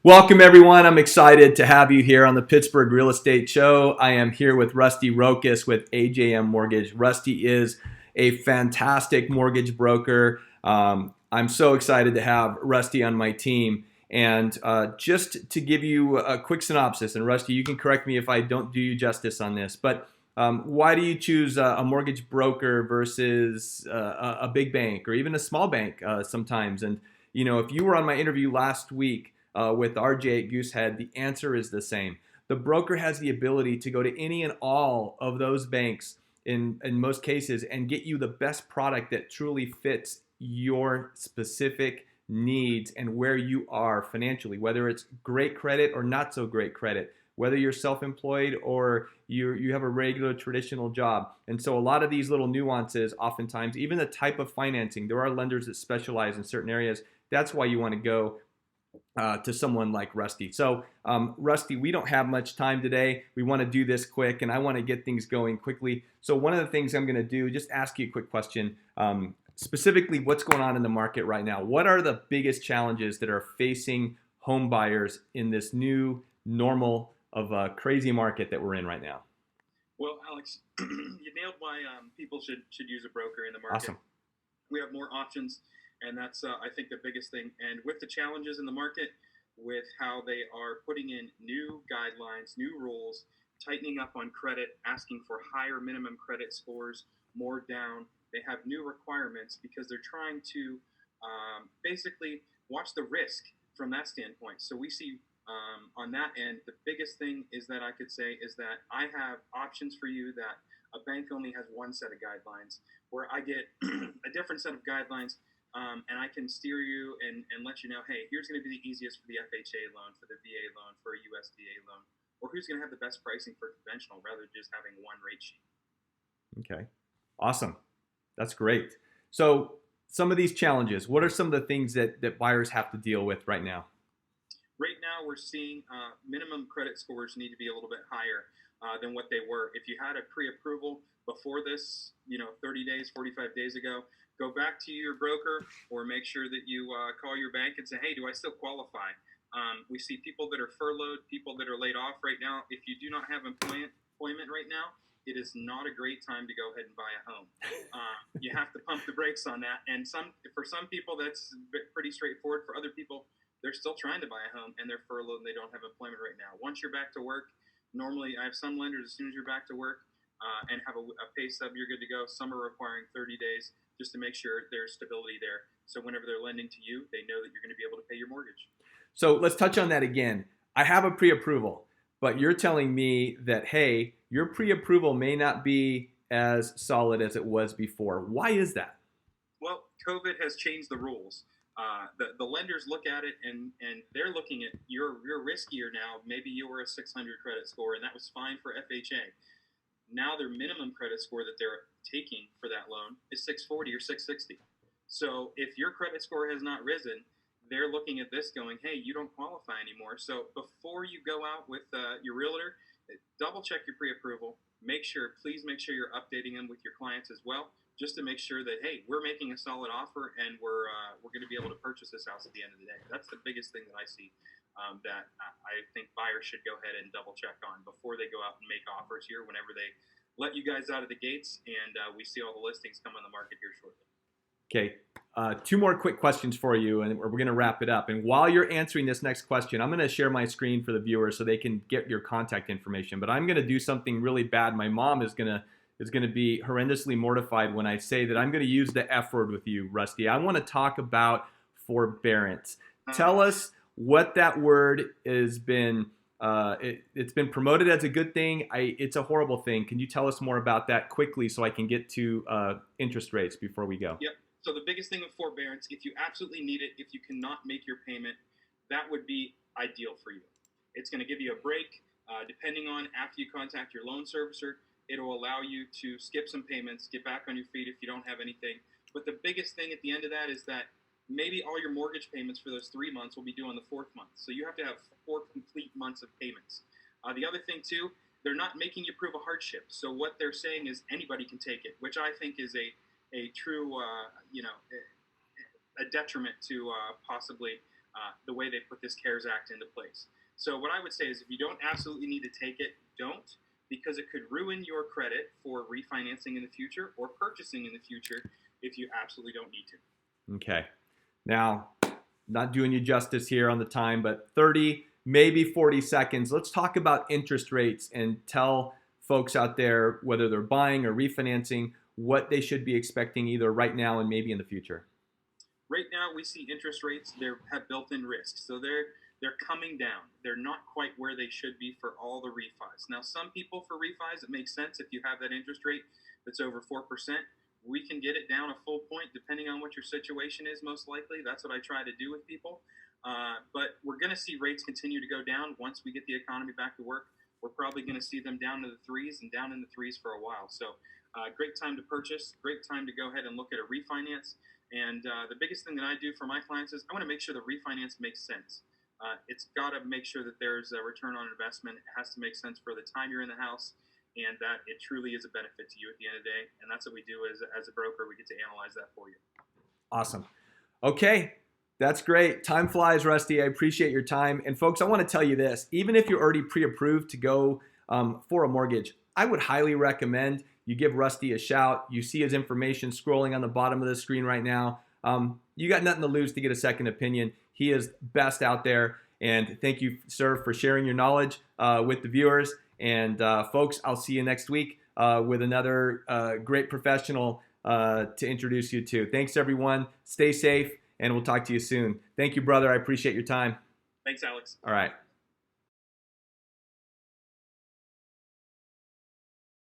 Welcome, everyone. I'm excited to have you here on the Pittsburgh Real Estate Show. I am here with Rusty Rocus with AJM Mortgage. Rusty is a fantastic mortgage broker. I'm so excited to have Rusty on my team. And just to give you a quick synopsis, and Rusty, you can correct me if I don't do you justice on this, but why do you choose a mortgage broker versus a big bank or even a small bank sometimes? And, you know, if you were on my interview last week, with RJ at Goosehead, the answer is the same. The broker has the ability to go to any and all of those banks in most cases and get you the best product that truly fits your specific needs and where you are financially, whether it's great credit or not so great credit, whether you're self-employed or you have a regular traditional job. And so a lot of these little nuances, oftentimes, even the type of financing, there are lenders that specialize in certain areas. That's why you want to go to someone like Rusty. So Rusty, we don't have much time today. We want to do this quick and I want to get things going quickly. So one of the things I'm going to do, just ask you a quick question, specifically what's going on in the market right now. What are the biggest challenges that are facing home buyers in this new normal of a crazy market that we're in right now? Well, Alex, you nailed why people should use a broker in the market. Awesome. We have more options. And that's, I think, the biggest thing. And with the challenges in the market, with how they are putting in new guidelines, new rules, tightening up on credit, asking for higher minimum credit scores, more down, they have new requirements because they're trying to basically watch the risk from that standpoint. So we see on that end, the biggest thing is that I could say is that I have options for you that a bank only has one set of guidelines, where I get a different set of guidelines. And I can steer you and let you know, hey, here's going to be the easiest for the FHA loan, for the VA loan, for a USDA loan, or who's going to have the best pricing for conventional rather than just having one rate sheet. Okay, awesome. That's great. So some of these challenges, what are some of the things that buyers have to deal with right now? Right now, we're seeing minimum credit scores need to be a little bit higher than what they were. If you had a pre-approval before this, 30 days, 45 days ago, go back to your broker or make sure that you call your bank and say, hey, do I still qualify? We see people that are furloughed, people that are laid off right now. If you do not have employment right now, it is not a great time to go ahead and buy a home. You have to pump the brakes on that. And for some people, that's pretty straightforward. For other people, they're still trying to buy a home and they're furloughed and they don't have employment right now. Once you're back to work, normally I have some lenders, as soon as you're back to work and have a pay stub, you're good to go. Some are requiring 30 days just to make sure there's stability there. So whenever they're lending to you, they know that you're going to be able to pay your mortgage. So let's touch on that again. I have a pre-approval, but you're telling me that, hey, your pre-approval may not be as solid as it was before. Why is that? Well, COVID has changed the rules. The lenders look at it and they're looking at you're riskier now. Maybe you were a 600 credit score and that was fine for FHA. Now their minimum credit score that they're taking for that loan is 640 or 660. So if your credit score has not risen, they're looking at this going, hey, you don't qualify anymore. So before you go out with your realtor, double check your pre-approval. Please make sure you're updating them with your clients as well, just to make sure that, hey, we're making a solid offer and we're going to be able to purchase this house at the end of the day. That's the biggest thing that I see that I think buyers should go ahead and double check on before they go out and make offers here whenever they let you guys out of the gates and we see all the listings come on the market here shortly. Okay, two more quick questions for you and we're going to wrap it up. And while you're answering this next question, I'm going to share my screen for the viewers so they can get your contact information. But I'm going to do something really bad. My mom is going to be horrendously mortified when I say that I'm going to use the F word with you, Rusty. I want to talk about forbearance. Tell us what that word has been. It's been promoted as a good thing. It's a horrible thing. Can you tell us more about that quickly so I can get to interest rates before we go? Yep. So the biggest thing with forbearance, if you absolutely need it, if you cannot make your payment, that would be ideal for you. It's going to give you a break. Depending on after you contact your loan servicer, it'll allow you to skip some payments, get back on your feet if you don't have anything. But the biggest thing at the end of that is that maybe all your mortgage payments for those 3 months will be due on the 4th month. So you have to have 4 complete months of payments. The other thing, too, they're not making you prove a hardship. So what they're saying is anybody can take it, which I think is a true, a detriment to possibly the way they put this CARES Act into place. So what I would say is if you don't absolutely need to take it, don't, because it could ruin your credit for refinancing in the future or purchasing in the future if you absolutely don't need to. Okay. Now, not doing you justice here on the time, but 30, maybe 40 seconds. Let's talk about interest rates and tell folks out there, whether they're buying or refinancing, what they should be expecting either right now and maybe in the future. Right now, we see interest rates have built-in risk, so they're coming down. They're not quite where they should be for all the refis. Now, some people for refis, it makes sense if you have that interest rate that's over 4%. We can get it down a full point depending on what your situation is, most likely. That's what I try to do with people. But we're going to see rates continue to go down once we get the economy back to work. We're probably going to see them down to the threes and down in the threes for a while. So great time to purchase, great time to go ahead and look at a refinance. And the biggest thing that I do for my clients is I want to make sure the refinance makes sense. It's got to make sure that there's a return on investment. It has to make sense for the time you're in the house, and that it truly is a benefit to you at the end of the day. And that's what we do as a broker. We get to analyze that for you. Awesome. Okay, that's great. Time flies, Rusty. I appreciate your time. And folks, I want to tell you this. Even if you're already pre-approved to go for a mortgage, I would highly recommend you give Rusty a shout. You see his information scrolling on the bottom of the screen right now. You got nothing to lose to get a second opinion. He is best out there. And thank you, sir, for sharing your knowledge with the viewers. And folks, I'll see you next week with another great professional to introduce you to. Thanks, everyone. Stay safe, and we'll talk to you soon. Thank you, brother. I appreciate your time. Thanks, Alex. All right.